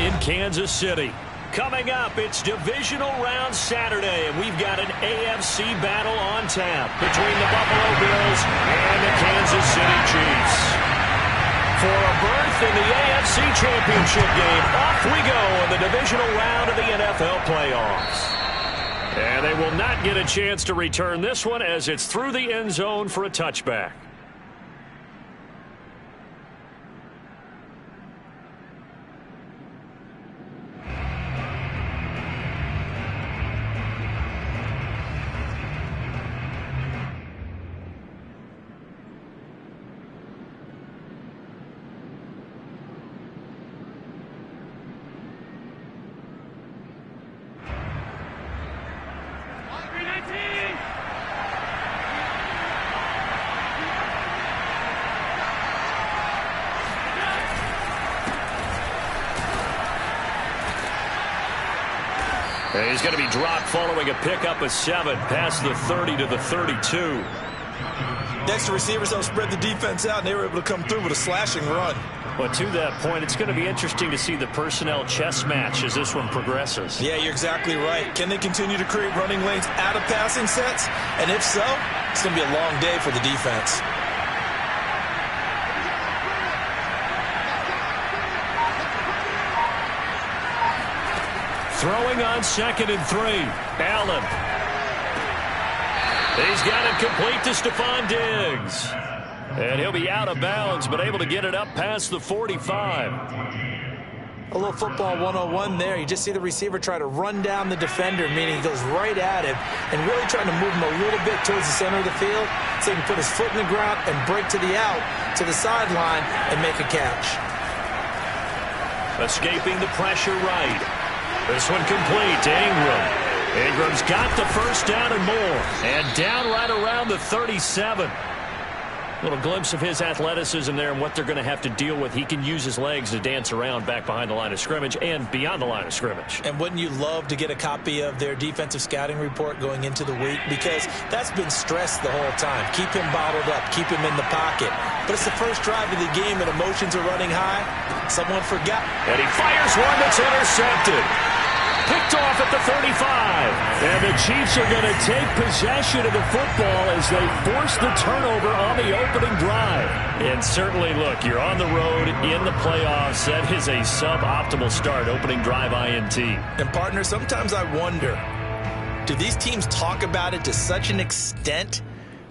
in Kansas City. Coming up, it's Divisional Round Saturday, and we've got an AFC battle on tap between the Buffalo Bills and the Kansas City Chiefs. For a berth in the AFC Championship game, off we go in the Divisional Round of the NFL playoffs. And they will not get a chance to return this one as it's through the end zone for a touchback. He's going to be dropped following a pickup of 7 past the 30 to the 32. Next, the receivers helped spread the defense out, and they were able to come through with a slashing run. Well, to that point, it's going to be interesting to see the personnel chess match as this one progresses. Yeah, you're exactly right. Can they continue to create running lanes out of passing sets? And if so, it's going to be a long day for the defense. Throwing on 2nd and 3. Allen. He's got it complete to Stephon Diggs. And he'll be out of bounds, but able to get it up past the 45. A little football 101 there. You just see the receiver try to run down the defender, meaning he goes right at him and really trying to move him a little bit towards the center of the field so he can put his foot in the ground and break to the out, to the sideline, and make a catch. Escaping the pressure right. This one complete to Ingram. Ingram's got the first down and more. And down right around the 37. Little glimpse of his athleticism there and what they're going to have to deal with. He can use his legs to dance around back behind the line of scrimmage and beyond the line of scrimmage. And wouldn't you love to get a copy of their defensive scouting report going into the week? Because that's been stressed the whole time. Keep him bottled up. Keep him in the pocket. But it's the first drive of the game and emotions are running high. Someone forgot. And he fires one that's intercepted. Picked off at the 35. And the Chiefs are going to take possession of the football as they force the turnover on the opening drive. And certainly, look, you're on the road in the playoffs. That is a suboptimal start, opening drive INT. And, partner, sometimes I wonder, do these teams talk about it to such an extent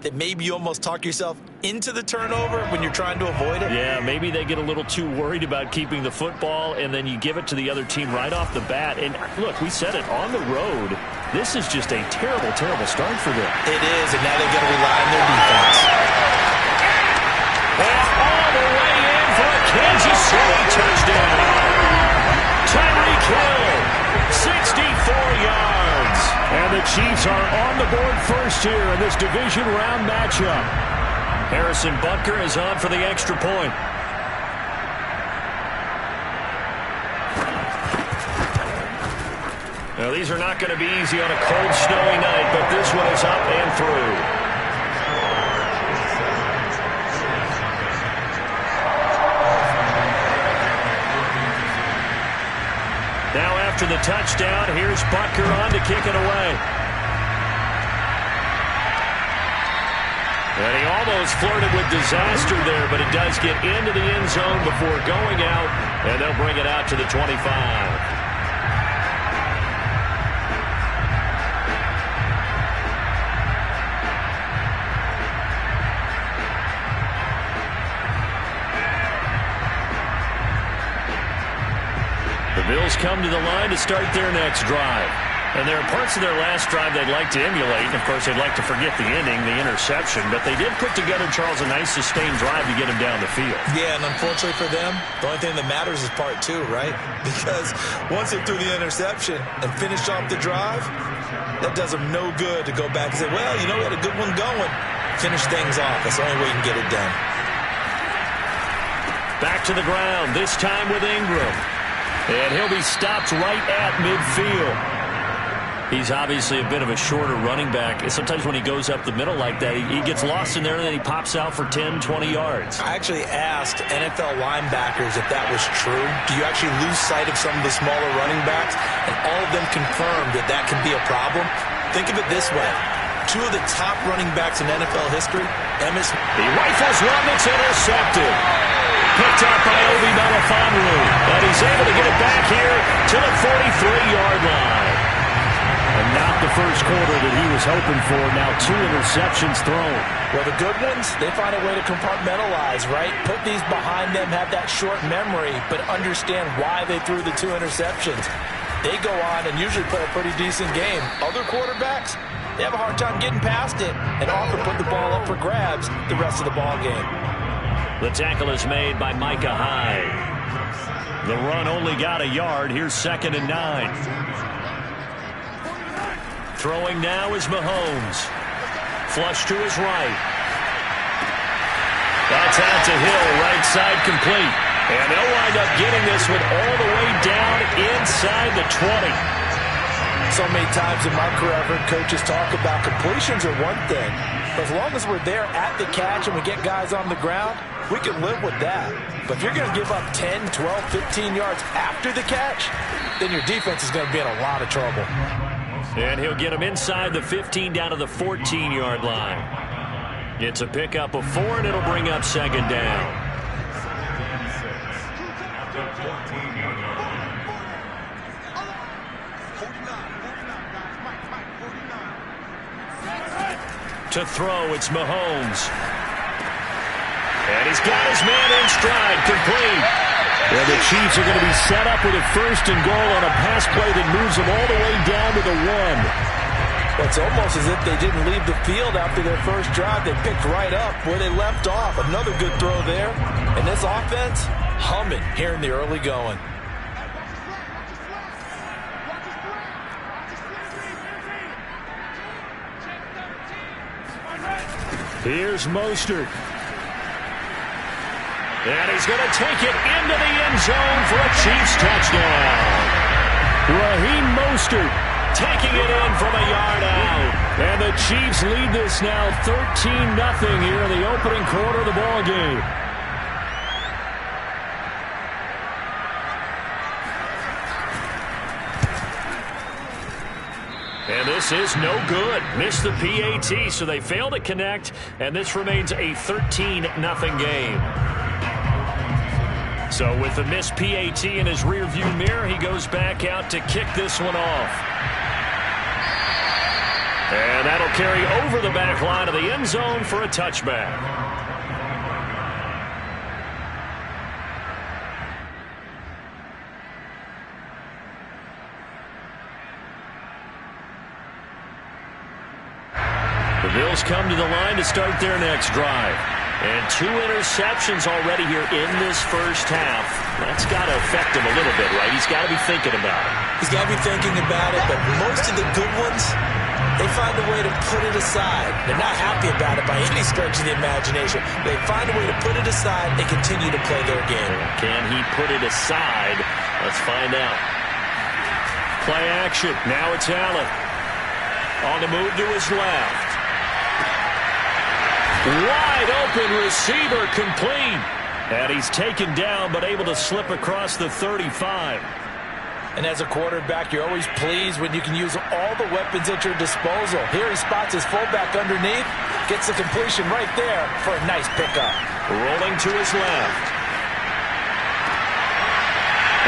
that maybe you almost talk yourself into the turnover when you're trying to avoid it? Yeah, maybe they get a little too worried about keeping the football, and then you give it to the other team right off the bat. And, look, we said it, on the road, this is just a terrible, terrible start for them. It is, and now they've got to rely on their defense. And all the way in for a Kansas City touchdown. Tyreek Hill, 64 yards. And the Chiefs are on the board first here in this division round matchup. Harrison Butker is on for the extra point. Now, these are not going to be easy on a cold, snowy night, but this one is up and through. Now after the touchdown, here's Butker on to kick it away. And he almost flirted with disaster there, but it does get into the end zone before going out, and they'll bring it out to the 25. The Bills come to the line to start their next drive. And there are parts of their last drive they'd like to emulate. And, of course, they'd like to forget the ending, the interception. But they did put together, Charles, a nice sustained drive to get him down the field. Yeah, and unfortunately for them, the only thing that matters is part 2, right? Because once they threw the interception and finished off the drive, that does them no good to go back and say, well, you know, we had a good one going. Finish things off. That's the only way you can get it done. Back to the ground, this time with Ingram. And he'll be stopped right at midfield. He's obviously a bit of a shorter running back. Sometimes when he goes up the middle like that, he gets lost in there, and then he pops out for 10, 20 yards. I actually asked NFL linebackers if that was true. Do you actually lose sight of some of the smaller running backs? And all of them confirmed that that can be a problem. Think of it this way. Two of the top running backs in NFL history, Emmitt. He rifles one that's intercepted. Picked up by Obi Melifonwu. And he's able to get it back here to the 43-yard line. And not the first quarter that he was hoping for. Now 2 interceptions thrown. Well, the good ones, they find a way to compartmentalize, right? Put these behind them, have that short memory, but understand why they threw the 2 interceptions. They go on and usually play a pretty decent game. Other quarterbacks, they have a hard time getting past it and often put the ball up for grabs the rest of the ball game. The tackle is made by Micah Hyde. The run only got a yard. Here's 2nd and 9. Throwing now is Mahomes. Flush to his right. That's out to Hill, right side complete. And they'll wind up getting this one all the way down inside the 20. So many times in my career I've heard coaches talk about completions are one thing. But as long as we're there at the catch and we get guys on the ground, we can live with that. But if you're going to give up 10, 12, 15 yards after the catch, then your defense is going to be in a lot of trouble. And he'll get him inside the 15 down to the 14-yard line. It's a pickup of 4, and it'll bring up 2nd down. To throw, it's Mahomes. And he's got his man in stride, complete. Well, the Chiefs are going to be set up with a 1st and goal on a pass play that moves them all the way down to the 1. Well, it's almost as if they didn't leave the field after their first drive. They picked right up where they left off. Another good throw there. And this offense, humming here in the early going. Here's Mostert. And he's going to take it into the end zone for a Chiefs touchdown. Raheem Mostert taking it in from a yard out. And the Chiefs lead this now 13-0 here in the opening quarter of the ball game. And this is no good. Missed the PAT, so they fail to connect, and this remains a 13-0 game. So with the missed PAT in his rearview mirror, he goes back out to kick this one off. And that'll carry over the back line of the end zone for a touchback. The Bills come to the line to start their next drive. And 2 interceptions already here in this first half. That's got to affect him a little bit, right? He's got to be thinking about it. He's got to be thinking about it, but most of the good ones, they find a way to put it aside. They're not happy about it by any stretch of the imagination. They find a way to put it aside and continue to play their game. Can he put it aside? Let's find out. Play action. Now it's Allen. On the move to his left. Wide open receiver complete. And he's taken down but able to slip across the 35. And as a quarterback, you're always pleased when you can use all the weapons at your disposal. Here he spots his fullback underneath, gets the completion right there for a nice pickup. Rolling to his left.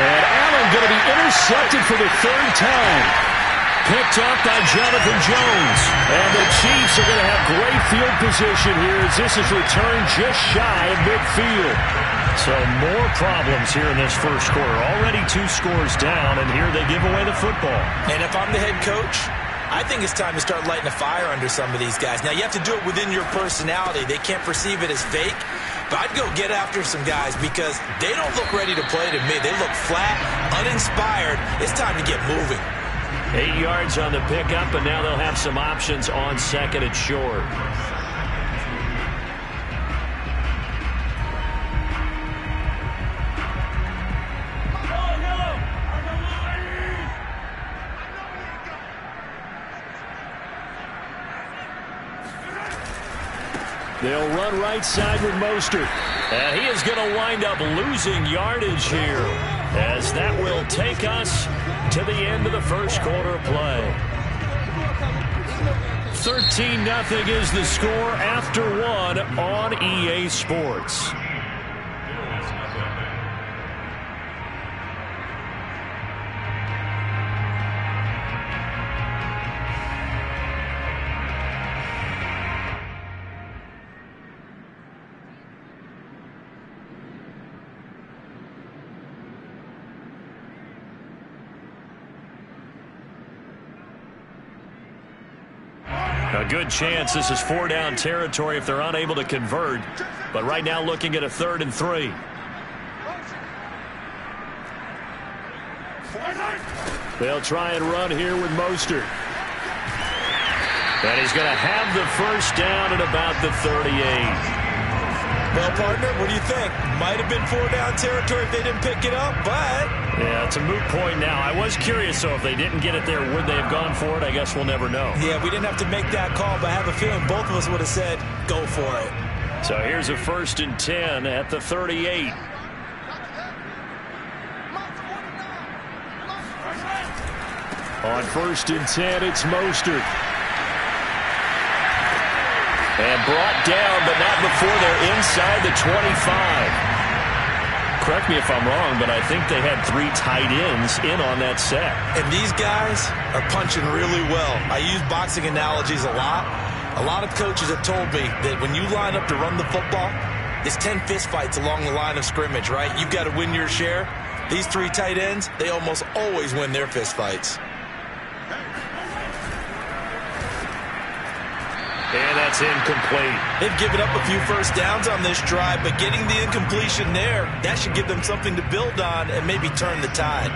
And Allen going to be intercepted for the 3rd time. Picked up by Jonathan Jones. And the Chiefs are going to have great field position here as this is returned just shy of midfield. So more problems here in this first quarter. Already 2 scores down, and here they give away the football. And if I'm the head coach, I think it's time to start lighting a fire under some of these guys. Now, you have to do it within your personality. They can't perceive it as fake. But I'd go get after some guys because they don't look ready to play to me. They look flat, uninspired. It's time to get moving. 8 yards on the pickup, and now they'll have some options on 2nd and short. They'll run right side with Mostert. And he is going to wind up losing yardage here, as that will take us to the end of the first quarter play. 13-0 is the score after one on EA Sports. A good chance this is 4-down territory if they're unable to convert. But right now looking at a 3rd and 3. They'll try and run here with Mostert. And he's going to have the first down at about the 38. Well, partner, what do you think? Might have been 4-down territory if they didn't pick it up, but... Yeah, it's a moot point now. I was curious, so if they didn't get it there, would they have gone for it? I guess we'll never know. Yeah, we didn't have to make that call, but I have a feeling both of us would have said, go for it. So here's a 1st and 10 at the 38. On 1st and 10, it's Mostert. And brought down, but not before they're inside the 25. Correct me if I'm wrong, but I think they had 3 tight ends in on that set. And these guys are punching really well. I use boxing analogies a lot. A lot of coaches have told me that when you line up to run the football, it's 10 fistfights along the line of scrimmage, right? You've got to win your share. These 3 tight ends, they almost always win their fistfights. And that's incomplete. They've given up a few first downs on this drive, but getting the incompletion there, that should give them something to build on and maybe turn the tide.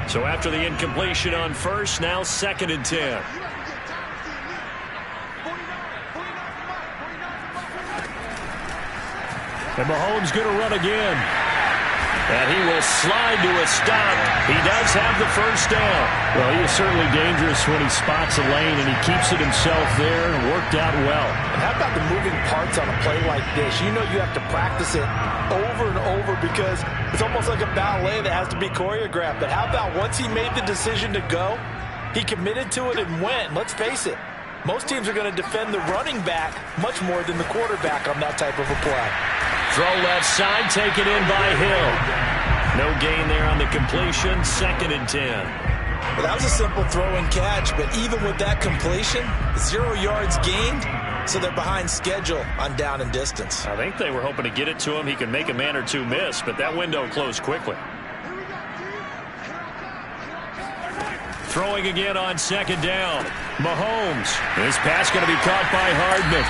So after the incompletion on 1st, now 2nd and 10. And Mahomes going to run again. And he will slide to a stop. He does have the first down. Well, he is certainly dangerous when he spots a lane, and he keeps it himself there and worked out well. And how about the moving parts on a play like this? You know you have to practice it over and over because it's almost like a ballet that has to be choreographed. But how about once he made the decision to go, he committed to it and went. Let's face it, most teams are going to defend the running back much more than the quarterback on that type of a play. Throw left side, taken in by Hill. No gain there on the completion, 2nd and 10. Well, that was a simple throw and catch, but even with that completion, 0 yards gained, so they're behind schedule on down and distance. I think they were hoping to get it to him. He could make a man or two miss, but that window closed quickly. Throwing again on 2nd down. Mahomes. This pass going to be caught by Hardman.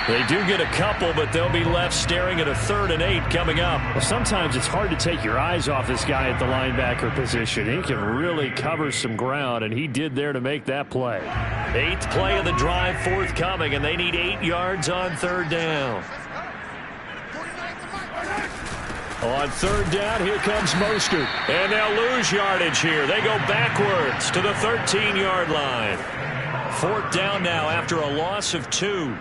They do get a couple, but they'll be left staring at a 3rd and 8 coming up. Well, sometimes it's hard to take your eyes off this guy at the linebacker position. He can really cover some ground, and he did there to make that play. 8th play of the drive forthcoming, and they need 8 yards on 3rd down. On 3rd down, here comes Mostert. And they'll lose yardage here. They go backwards to the 13-yard line. 4th down now after a loss of 2.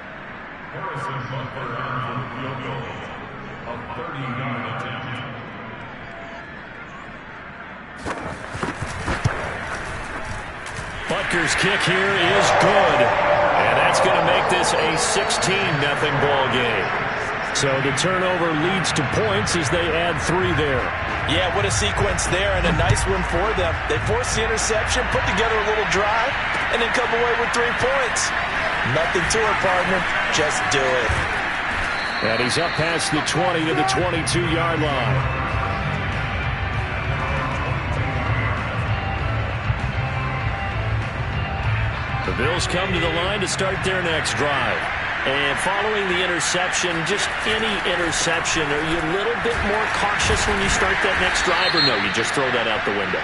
Butker's kick here is good. And that's going to make this a 16-0 ball game. So the turnover leads to points as they add 3 there. Yeah, what a sequence there, and a nice one for them. They force the interception, put together a little drive, and then come away with 3 points. Nothing to it, partner. Just do it. And he's up past the 20 to the 22-yard line. The Bills come to the line to start their next drive. And following the interception, just any interception, are you a little bit more cautious when you start that next drive, or no, you just throw that out the window?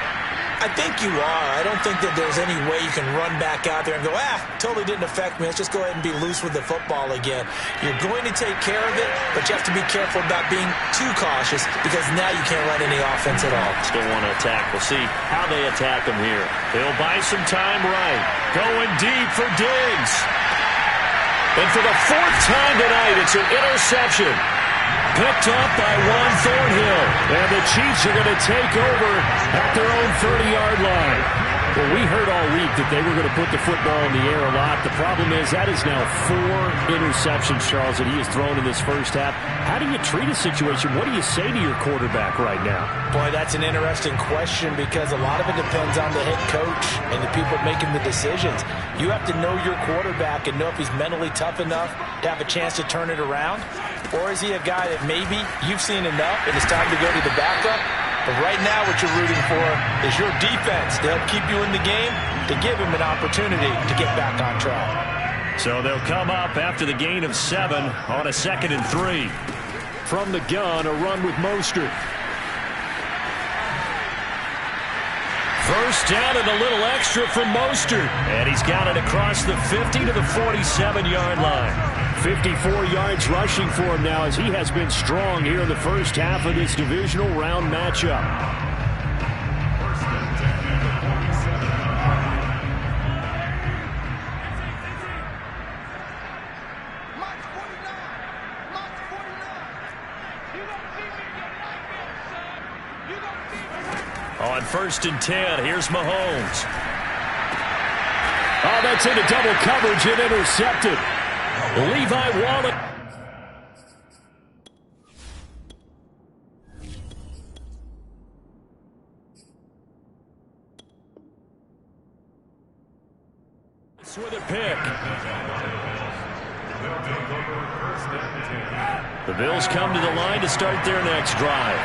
I think you are. I don't think that there's any way you can run back out there and go, totally didn't affect me. Let's just go ahead and be loose with the football again. You're going to take care of it, but you have to be careful about being too cautious because now you can't run any offense at all. Still want to attack. We'll see how they attack him here. He'll buy some time right. Going deep for Diggs. And for the fourth time tonight, it's an interception. Picked up by Juan Thornhill. And the Chiefs are going to take over at their own 30-yard line. Well, we heard all week that they were going to put the football in the air a lot. The problem is that is now 4 interceptions, Charles, that he has thrown in this first half. How do you treat a situation? What do you say to your quarterback right now? Boy, that's an interesting question because a lot of it depends on the head coach and the people making the decisions. You have to know your quarterback and know if he's mentally tough enough to have a chance to turn it around. Or is he a guy that maybe you've seen enough and it's time to go to the backup? But right now what you're rooting for is your defense to help keep you in the game, to give him an opportunity to get back on track. So they'll come up after the gain of 7 on a 2nd and 3. From the gun, a run with Mostert. First down and a little extra from Mostert. And he's got it across the 50 to the 47-yard line. 54 yards rushing for him now as he has been strong here in the first half of this divisional round matchup. On 1st and 10, here's Mahomes. Oh, that's into double coverage and intercepted. Levi Wallace. With a pick. The Bills come to the line to start their next drive.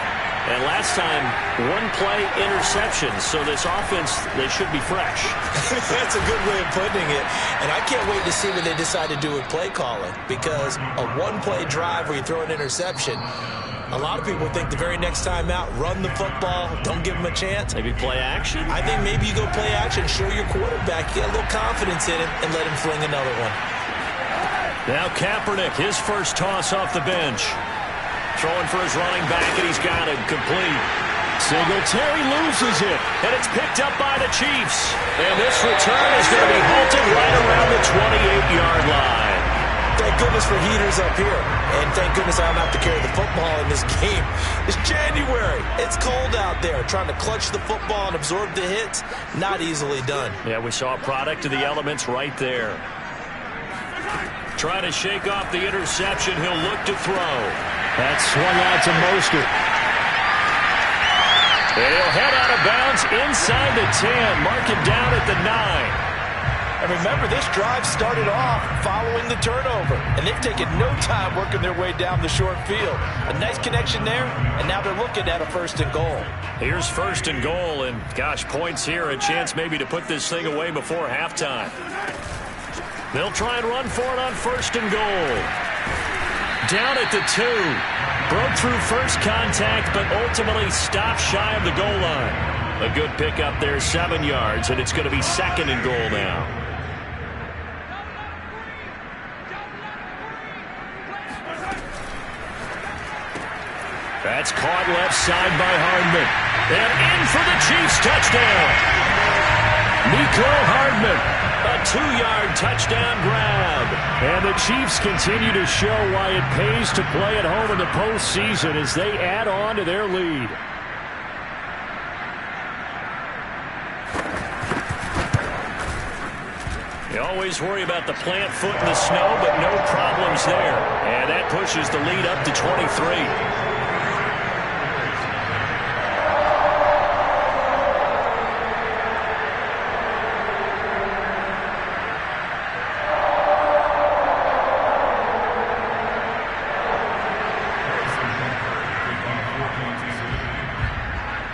And last time, 1-play interception. So this offense, they should be fresh. That's a good way of putting it. And I can't wait to see what they decide to do with play calling. Because a 1-play drive where you throw an interception, a lot of people think the very next time out, run the football, don't give them a chance. Maybe play action? I think maybe you go play action, show your quarterback, you get a little confidence in him, and let him fling another one. Now Kaepernick, his first toss off the bench. Throwing for his running back, and he's got it complete. Singletary loses it. And it's picked up by the Chiefs. And this return is going to be halted right around the 28-yard line. Thank goodness for heaters up here. And thank goodness I don't have to carry the football in this game. It's January. It's cold out there. Trying to clutch the football and absorb the hits, not easily done. Yeah, we saw a product of the elements right there. Trying to shake off the interception. He'll look to throw. That's swung out to Mostert. And he'll head out of bounds inside the 10. Mark it down at the 9. And remember, this drive started off following the turnover. And they've taken no time working their way down the short field. A nice connection there, and now they're looking at a 1st and goal. Here's 1st and goal, and gosh, points here. A chance maybe to put this thing away before halftime. They'll try and run for it on 1st and goal. Down at the 2. Broke through first contact, but ultimately stopped shy of the goal line. A good pickup there, 7 yards, and it's going to be 2nd and goal now. That's caught left side by Hardman. And in for the Chiefs touchdown. Mecole Hardman. A 2-yard touchdown grab. And the Chiefs continue to show why it pays to play at home in the postseason as they add on to their lead. You always worry about the plant foot in the snow, but no problems there. And that pushes the lead up to 23.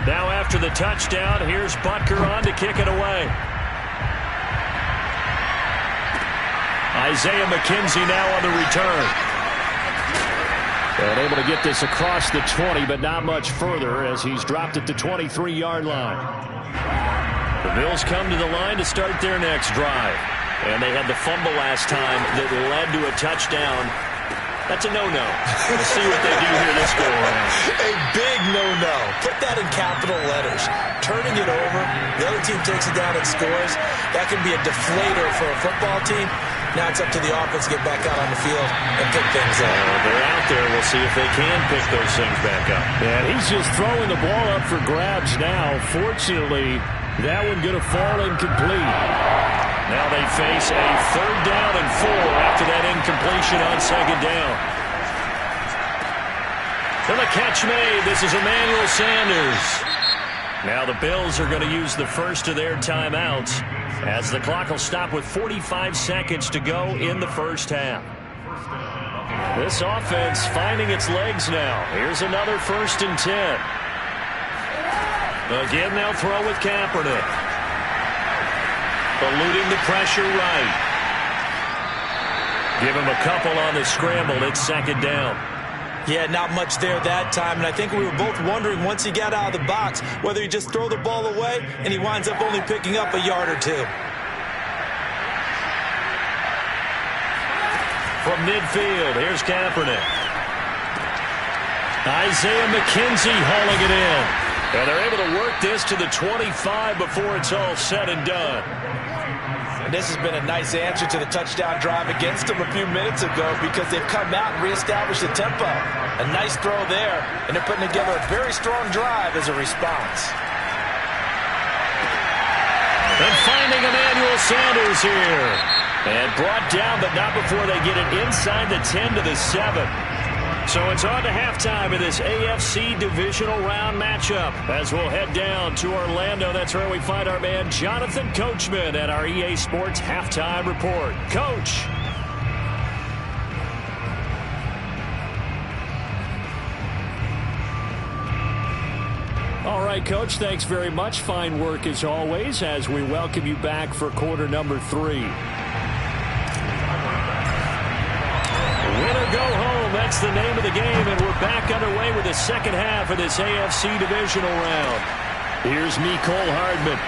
Now after the touchdown, here's Butker on to kick it away. Isaiah McKenzie now on the return. And able to get this across the 20, but not much further as he's dropped at the 23-yard line. The Bills come to the line to start their next drive. And they had the fumble last time that led to a touchdown. That's a no-no. We'll see what they do here this go around. A big no-no. put that in capital letters. Turning it over, the other team takes it down and scores. That can be a deflator for a football team. Now it's up to the offense to get back out on the field and pick things up. They're out there. We'll see if they can pick those things back up. And he's just throwing the ball up for grabs now. Fortunately, that one going to fall incomplete. Now they face a 3rd down and 4 after that incompletion on 2nd down. And the catch made. This is Emmanuel Sanders. Now the Bills are going to use the first of their timeouts as the clock will stop with 45 seconds to go in the first half. This offense finding its legs now. Here's another 1st and 10. Again, they'll throw with Kaepernick. Eluding the pressure right. Give him a couple on the scramble. It's 2nd down. Yeah, not much there that time, and I think we were both wondering once he got out of the box whether he just throw the ball away and he winds up only picking up a yard or 2. From midfield, here's Kaepernick. Isaiah McKenzie hauling it in. And they're able to work this to the 25 before it's all said and done. And this has been a nice answer to the touchdown drive against them a few minutes ago because they've come out and reestablished the tempo. A nice throw there, and they're putting together a very strong drive as a response. And finding Emmanuel Sanders here. And brought down, but not before they get it inside the 10 to the 7. So it's on to halftime of this AFC divisional round matchup as we'll head down to Orlando. That's where we find our man Jonathan Coachman at our EA Sports Halftime Report. Coach. All right, Coach, thanks very much. Fine work as always as we welcome you back for quarter number 3. Winner go home. That's the name of the game, and we're back underway with the second half of this AFC divisional round. Here's Mecole Hardman.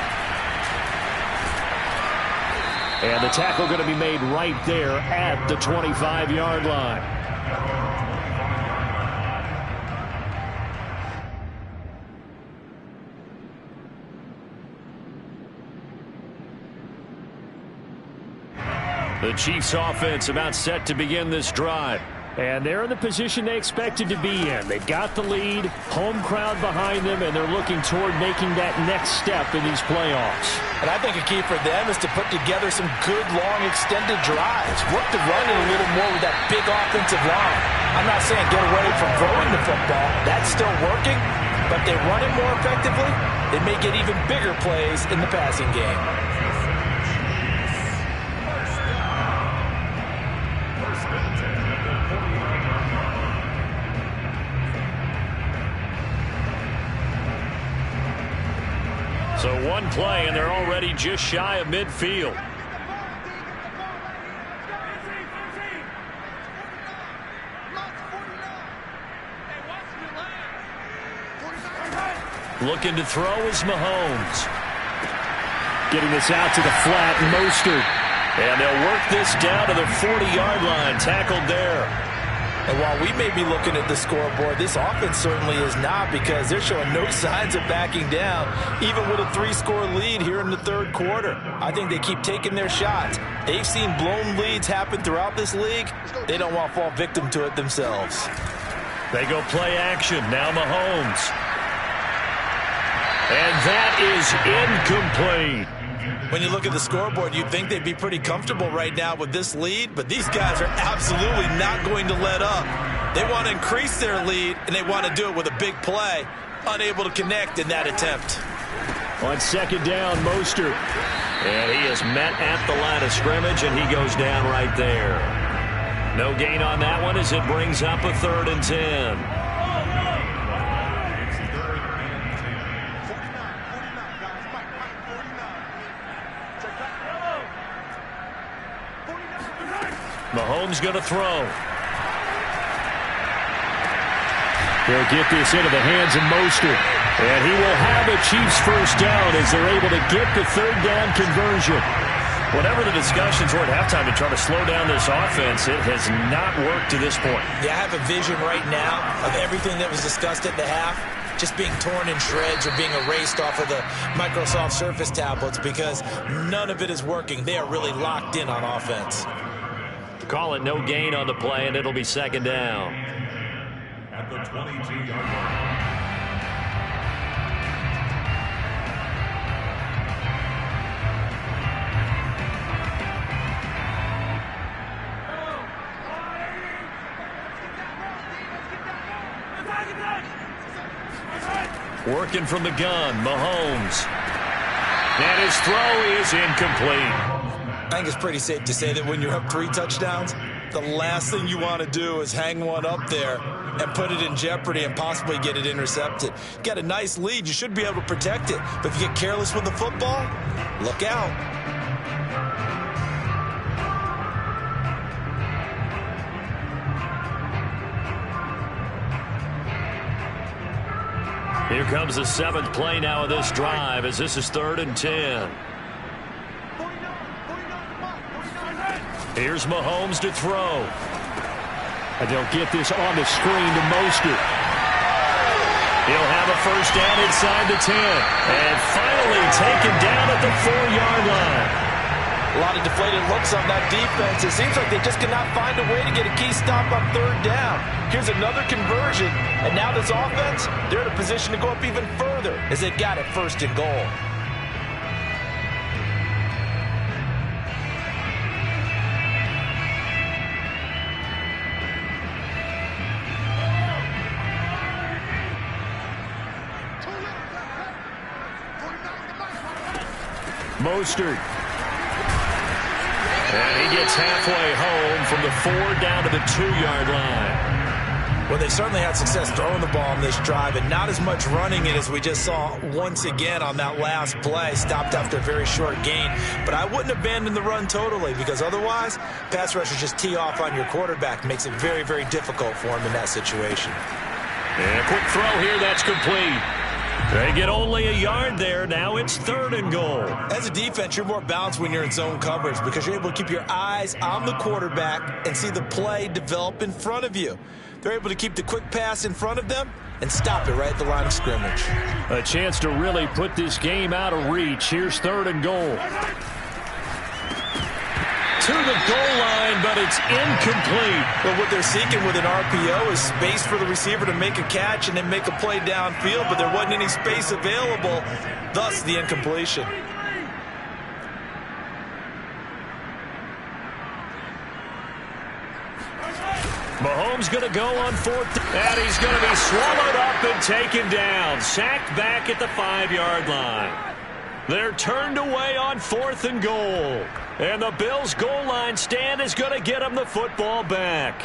And the tackle going to be made right there at the 25-yard line. The Chiefs offense about set to begin this drive. And they're in the position they expected to be in. They've got the lead, home crowd behind them, and they're looking toward making that next step in these playoffs. And I think a key for them is to put together some good, long, extended drives. Work the run in a little more with that big offensive line. I'm not saying get away from throwing the football. That's still working. But they run it more effectively, they may get even bigger plays in the passing game. So one play, and they're already just shy of midfield. Looking to throw is Mahomes. Getting this out to the flat, Mostert. And they'll work this down to the 40-yard line, tackled there. And while we may be looking at the scoreboard, this offense certainly is not because they're showing no signs of backing down, even with a 3-score lead here in the third quarter. I think they keep taking their shots. They've seen blown leads happen throughout this league. They don't want to fall victim to it themselves. They go play action. Now Mahomes. And that is incomplete. When you look at the scoreboard, you'd think they'd be pretty comfortable right now with this lead, but these guys are absolutely not going to let up. They want to increase their lead, and they want to do it with a big play. Unable to connect in that attempt. On second down, Mostert. And he is met at the line of scrimmage, and he goes down right there. No gain on that one as it brings up a 3rd and 10. Mahomes going to throw. They'll get this into the hands of Mostert. And he will have a Chiefs first down as they're able to get the 3rd down conversion. Whatever the discussions were at halftime to try to slow down this offense, it has not worked to this point. Yeah, I have a vision right now of everything that was discussed at the half just being torn in shreds or being erased off of the Microsoft Surface tablets because none of it is working. They are really locked in on offense. Call it no gain on the play, and it'll be second down. At the 22-yard line. Working from the gun, Mahomes. And his throw is incomplete. I think it's pretty safe to say that when you're up 3 touchdowns, the last thing you want to do is hang one up there and put it in jeopardy and possibly get it intercepted. You got a nice lead. You should be able to protect it. But if you get careless with the football, look out. Here comes the 7th play now of this drive as this is 3rd and 10. Here's Mahomes to throw. And they'll get this on the screen to Mostert. He'll have a first down inside the 10. And finally taken down at the 4-yard line. A lot of deflated looks on that defense. It seems like they just cannot find a way to get a key stop on 3rd down. Here's another conversion. And now this offense, they're in a position to go up even further as they got it 1st and goal. Mostert. And he gets halfway home from the 4 down to the 2-yard line. Well, they certainly had success throwing the ball on this drive and not as much running it as we just saw once again on that last play. Stopped after a very short gain. But I wouldn't abandon the run totally because otherwise, pass rushers just tee off on your quarterback. Makes it very, very difficult for him in that situation. And a quick throw here, that's complete. They get only a yard there. Now it's 3rd and goal. As a defense, you're more balanced when you're in zone coverage because you're able to keep your eyes on the quarterback and see the play develop in front of you. They're able to keep the quick pass in front of them and stop it right at the line of scrimmage. A chance to really put this game out of reach. Here's 3rd and goal. To the goal line, but it's incomplete. But what they're seeking with an RPO is space for the receiver to make a catch and then make a play downfield, but there wasn't any space available, thus the incompletion. Mahomes going to go on 4th, and he's going to be swallowed up and taken down. Sacked back at the 5-yard line. They're turned away on 4th and goal. And the Bills' goal line stand is going to get them the football back.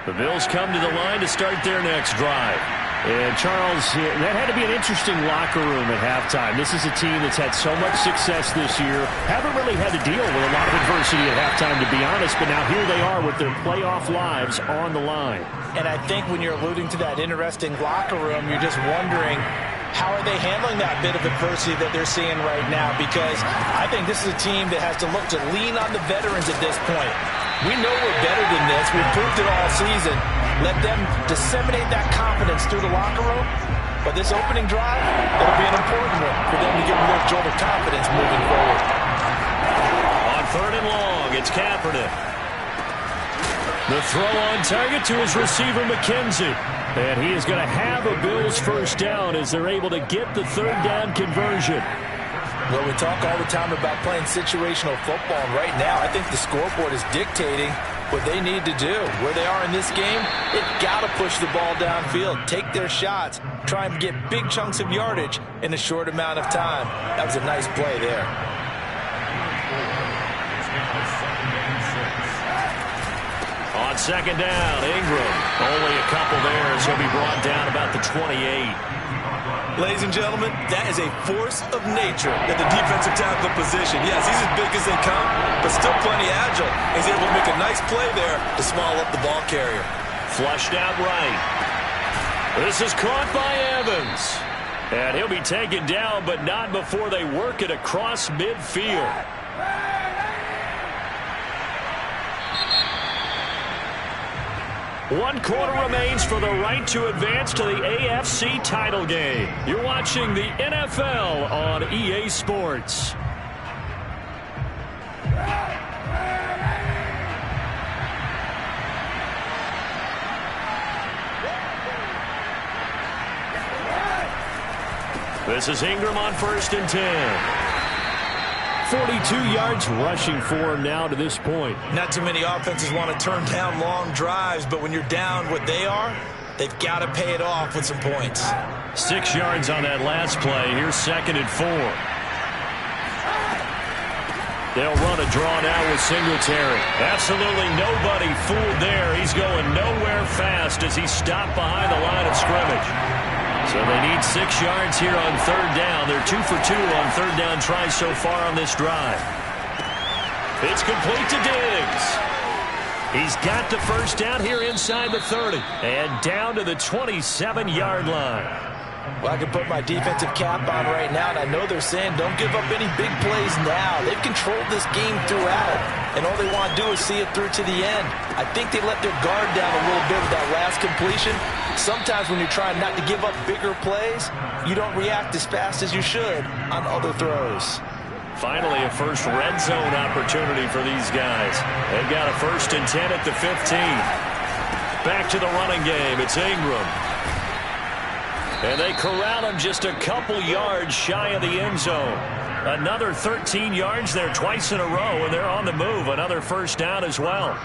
The Bills come to the line to start their next drive. And, Charles, that had to be an interesting locker room at halftime. This is a team that's had so much success this year. Haven't really had to deal with a lot of adversity at halftime, to be honest. But now here they are with their playoff lives on the line. And I think when you're alluding to that interesting locker room, you're just wondering, how are they handling that bit of adversity that they're seeing right now? Because I think this is a team that has to look to lean on the veterans at this point. We know we're better than this. We've proved it all season. Let them disseminate that confidence through the locker room. But this opening drive, that'll be an important one for them to get a little jolt of confidence moving forward. On 3rd and long, it's Kaepernick. The throw on target to his receiver, McKenzie. And he is going to have a Bills first down as they're able to get the 3rd down conversion. Well, we talk all the time about playing situational football, and right now I think the scoreboard is dictating what they need to do. Where they are in this game, they've got to push the ball downfield, take their shots, try and get big chunks of yardage in a short amount of time. That was a nice play there. On 2nd down, Ingram. Only a couple there as he'll be brought down about the 28. Ladies and gentlemen, that is a force of nature at the defensive tackle position. Yes, he's as big as they come, but still plenty agile. He's able to make a nice play there to small up the ball carrier. Flushed out right. This is caught by Evans. And he'll be taken down, but not before they work it across midfield. 1 quarter remains for the right to advance to the AFC title game. You're watching the NFL on EA Sports. This is Ingram on 1st and 10. 42 yards rushing for him now to this point. Not too many offenses want to turn down long drives, but when you're down what they are, they've got to pay it off with some points. 6 yards on that last play. Here's 2nd and 4. They'll run a draw now with Singletary. Absolutely nobody fooled there. He's going nowhere fast as he stopped behind the line of scrimmage. So they need 6 yards here on 3rd down. They're 2 for 2 on 3rd down tries so far on this drive. It's complete to Diggs. He's got the 1st down here inside the 30. And down to the 27-yard line. Well, I can put my defensive cap on right now, and I know they're saying don't give up any big plays now. They've controlled this game throughout, and all they want to do is see it through to the end. I think they let their guard down a little bit with that last completion. Sometimes when you're trying not to give up bigger plays, you don't react as fast as you should on other throws. Finally, a first red zone opportunity for these guys. They've got a 1st and 10 at the 15. Back to the running game. It's Ingram. And they corral him just a couple yards shy of the end zone. Another 13 yards there twice in a row, and they're on the move. Another 1st down as well.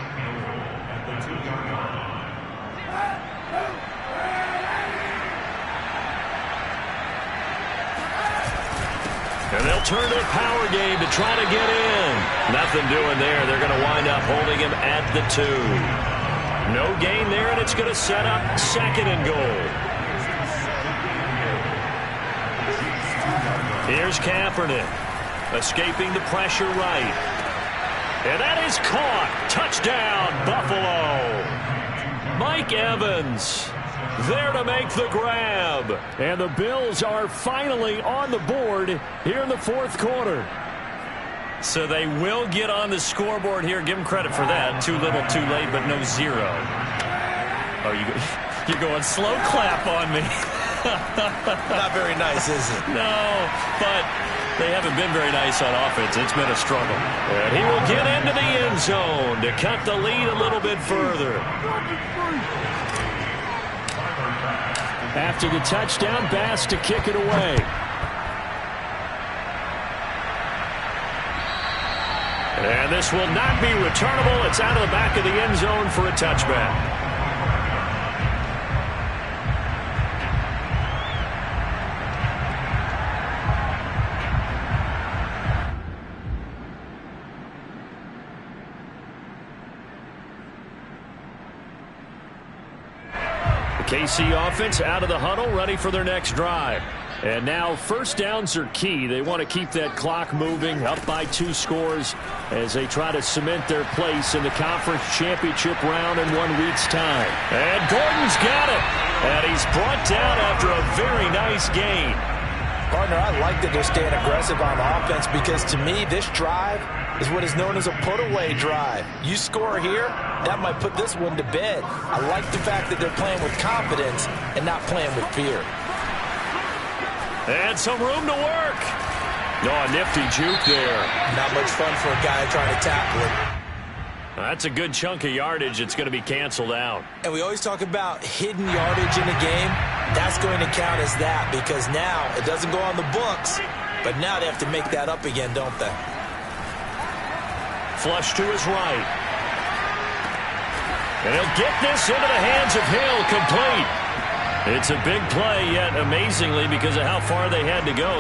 And they'll turn to a power game to try to get in. Nothing doing there. They're going to wind up holding him at the 2. No gain there, and it's going to set up 2nd and goal. Here's Kaepernick, escaping the pressure right. And that is caught. Touchdown, Buffalo. Mike Evans there to make the grab. And the Bills are finally on the board here in the 4th quarter. So they will get on the scoreboard here. Give them credit for that. Too little, too late, but no 0. Oh, you're going slow clap on me. Not very nice, is it? No, but they haven't been very nice on offense. It's been a struggle. And he will get into the end zone to cut the lead a little bit further. After the touchdown, Bass to kick it away. And this will not be returnable. It's out of the back of the end zone for a touchback. KC offense out of the huddle, ready for their next drive. And now 1st downs are key. They want to keep that clock moving, up by 2 scores as they try to cement their place in the conference championship round in 1 week's time. And Gordon's got it. And he's brought down after a very nice gain. Partner, I like that they're staying aggressive on offense because to me this drive is what is known as a put-away drive. You score here, that might put this one to bed. I like the fact that they're playing with confidence and not playing with fear. And some room to work. No, a nifty juke there. Not much fun for a guy trying to tackle it. That's a good chunk of yardage. It's going to be canceled out. And we always talk about hidden yardage in the game. That's going to count as that because now it doesn't go on the books, but now they have to make that up again, don't they? Flush to his right. And he'll get this into the hands of Hill, complete. It's a big play, yet amazingly, because of how far they had to go,